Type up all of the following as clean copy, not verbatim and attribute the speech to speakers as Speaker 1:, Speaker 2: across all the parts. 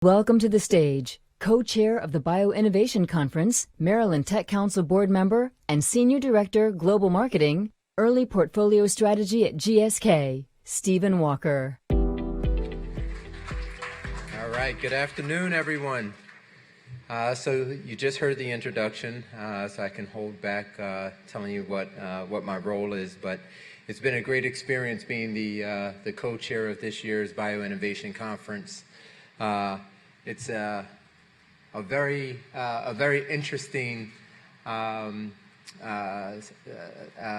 Speaker 1: Welcome to the stage, co-chair of the Bioinnovation Conference, Maryland Tech Council board member, and Senior Director, Global Marketing, Early Portfolio Strategy at GSK, Stephen Walker.
Speaker 2: All right, good afternoon, everyone. So you just heard the introduction, so I can hold back telling you what my role is, but it's been a great experience being the co-chair of this year's Bioinnovation Conference. It's a very interesting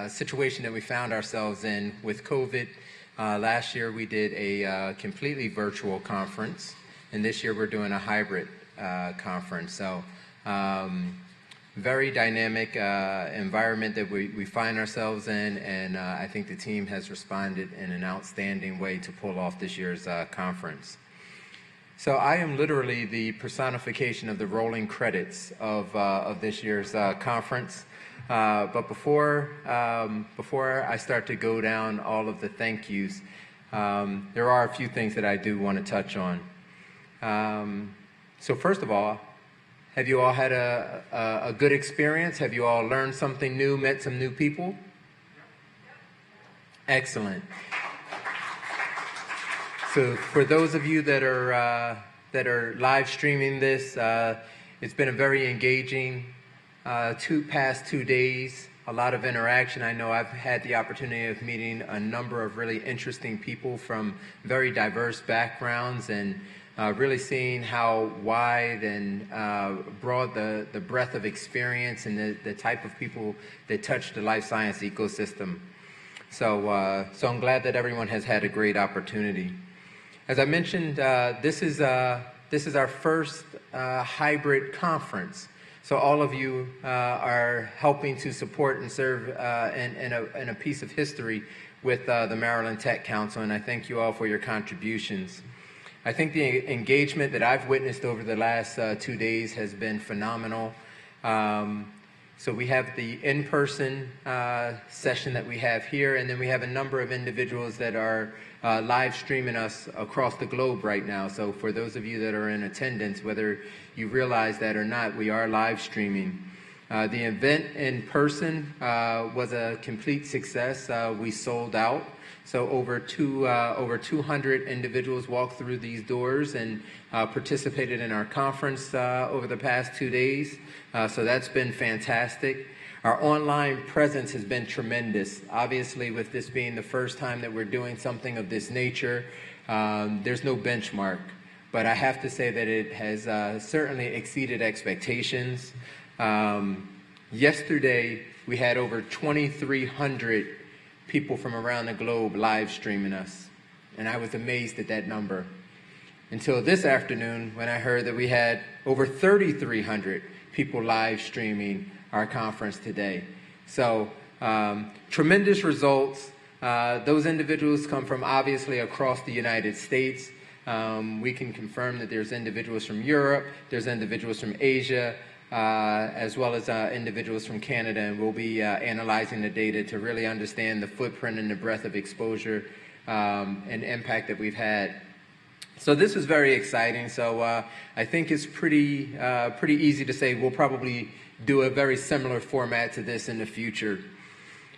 Speaker 2: situation that we found ourselves in with COVID. Last year we did a completely virtual conference, and this year we're doing a hybrid conference. So very dynamic environment that we find ourselves in, and I think the team has responded in an outstanding way to pull off this year's conference. So I am literally the personification of the rolling credits of this year's conference. But before I start to go down all of the thank yous, there are a few things that I do want to touch on. So first of all, have you all had a good experience? Have you all learned something new, met some new people? Excellent. So for those of you that are live streaming this, it's been a very engaging past 2 days, a lot of interaction. I know I've had the opportunity of meeting a number of really interesting people from very diverse backgrounds, and really seeing how wide and broad the breadth of experience and the type of people that touch the life science ecosystem. So I'm glad that everyone has had a great opportunity. As I mentioned, this is our first hybrid conference. So all of you are helping to support and serve in a piece of history with the Maryland Tech Council, and I thank you all for your contributions. I think the engagement that I've witnessed over the last 2 days has been phenomenal. So we have the in-person session that we have here, and then we have a number of individuals that are live streaming us across the globe right now. So for those of you that are in attendance, whether you realize that or not, we are live streaming. The event in person was a complete success. We sold out. So over 200 individuals walked through these doors and participated in our conference over the past 2 days. So that's been fantastic. Our online presence has been tremendous. Obviously, with this being the first time that we're doing something of this nature, there's no benchmark. But I have to say that it has certainly exceeded expectations. Yesterday, we had over 2,300 people from around the globe live streaming us, and I was amazed at that number. Until this afternoon, when I heard that we had over 3,300 people live streaming our conference today. So tremendous results. Those individuals come from obviously across the United States. We can confirm that there's individuals from Europe, there's individuals from Asia, as well as individuals from Canada, and we'll be analyzing the data to really understand the footprint and the breadth of exposure and impact that we've had. So this is very exciting. So I think it's pretty easy to say we'll probably do a very similar format to this in the future.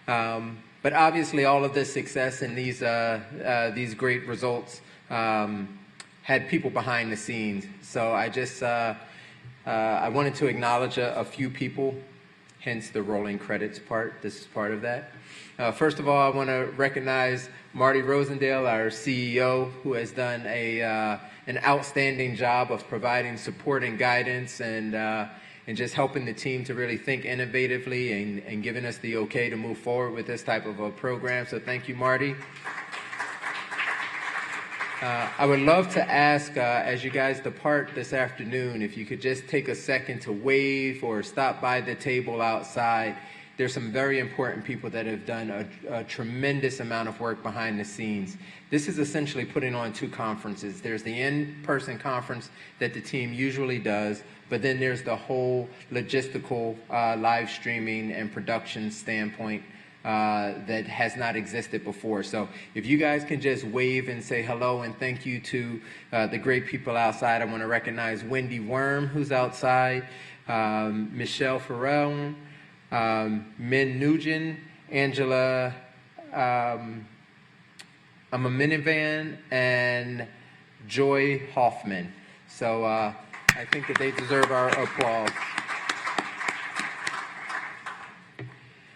Speaker 2: But obviously all of this success and these great results had people behind the scenes. So I wanted to acknowledge a few people, hence the rolling credits part. This is part of that. First of all, I want to recognize Marty Rosendale, our CEO, who has done an outstanding job of providing support and guidance and just helping the team to really think innovatively and giving us the okay to move forward with this type of a program. So thank you, Marty. I would love to ask, as you guys depart this afternoon, if you could just take a second to wave or stop by the table outside. There's some very important people that have done a tremendous amount of work behind the scenes. This is essentially putting on two conferences. There's the in-person conference that the team usually does, but then there's the whole logistical live streaming and production standpoint that has not existed before. So if you guys can just wave and say hello and thank you to the great people outside. I want to recognize Wendy Worm, who's outside, Michelle Farrell, Min Nugent, Angela I'm a minivan, and Joy Hoffman. So I think that they deserve our applause.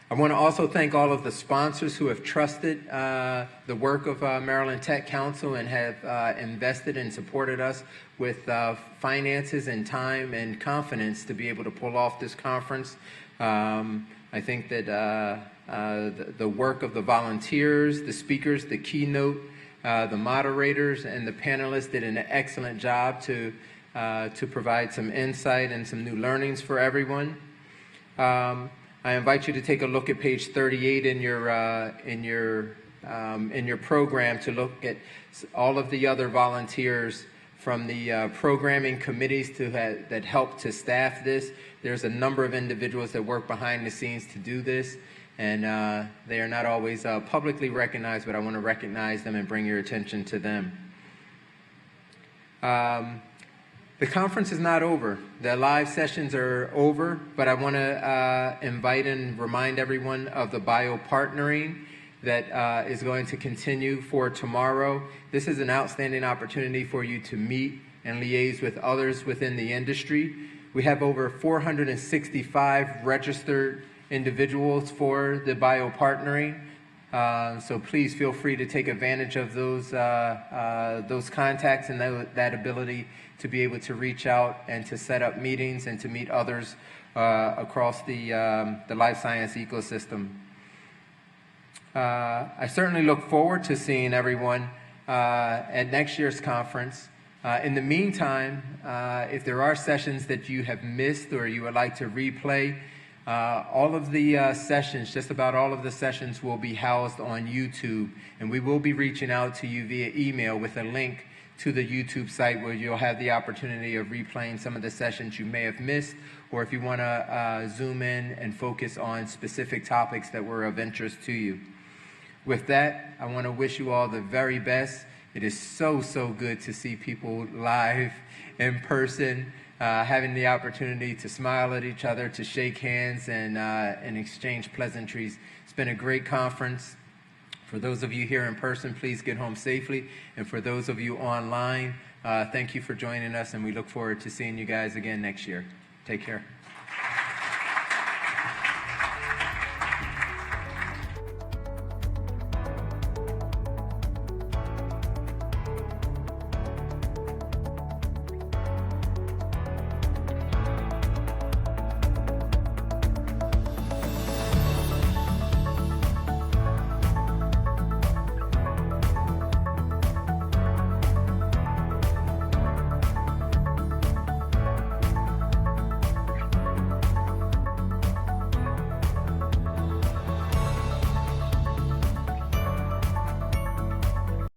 Speaker 2: I want to also thank all of the sponsors who have trusted the work of Maryland Tech Council and have invested and supported us with finances and time and confidence to be able to pull off this conference. I think that the work of the volunteers, the speakers, the keynote, the moderators, and the panelists did an excellent job to provide some insight and some new learnings for everyone. I invite you to take a look at page 38 in your program to look at all of the other volunteers from the programming committees that help to staff this. There's a number of individuals that work behind the scenes to do this, and they are not always publicly recognized, but I want to recognize them and bring your attention to them. The conference is not over. The live sessions are over, but I want to invite and remind everyone of the bio-partnering that is going to continue for tomorrow. This is an outstanding opportunity for you to meet and liaise with others within the industry. We have over 465 registered individuals for the bio-partnering. So please feel free to take advantage of those contacts and that ability to be able to reach out and to set up meetings and to meet others across the life science ecosystem. I certainly look forward to seeing everyone at next year's conference. In the meantime, if there are sessions that you have missed or you would like to replay, all of the sessions, just about all of the sessions, will be housed on YouTube, and we will be reaching out to you via email with a link to the YouTube site where you'll have the opportunity of replaying some of the sessions you may have missed, or if you want to zoom in and focus on specific topics that were of interest to you. With that, I want to wish you all the very best. It is so good to see people live in person, having the opportunity to smile at each other, to shake hands, and exchange pleasantries. It's been a great conference. For those of you here in person, please get home safely. And for those of you online, thank you for joining us, and we look forward to seeing you guys again next year. Take care.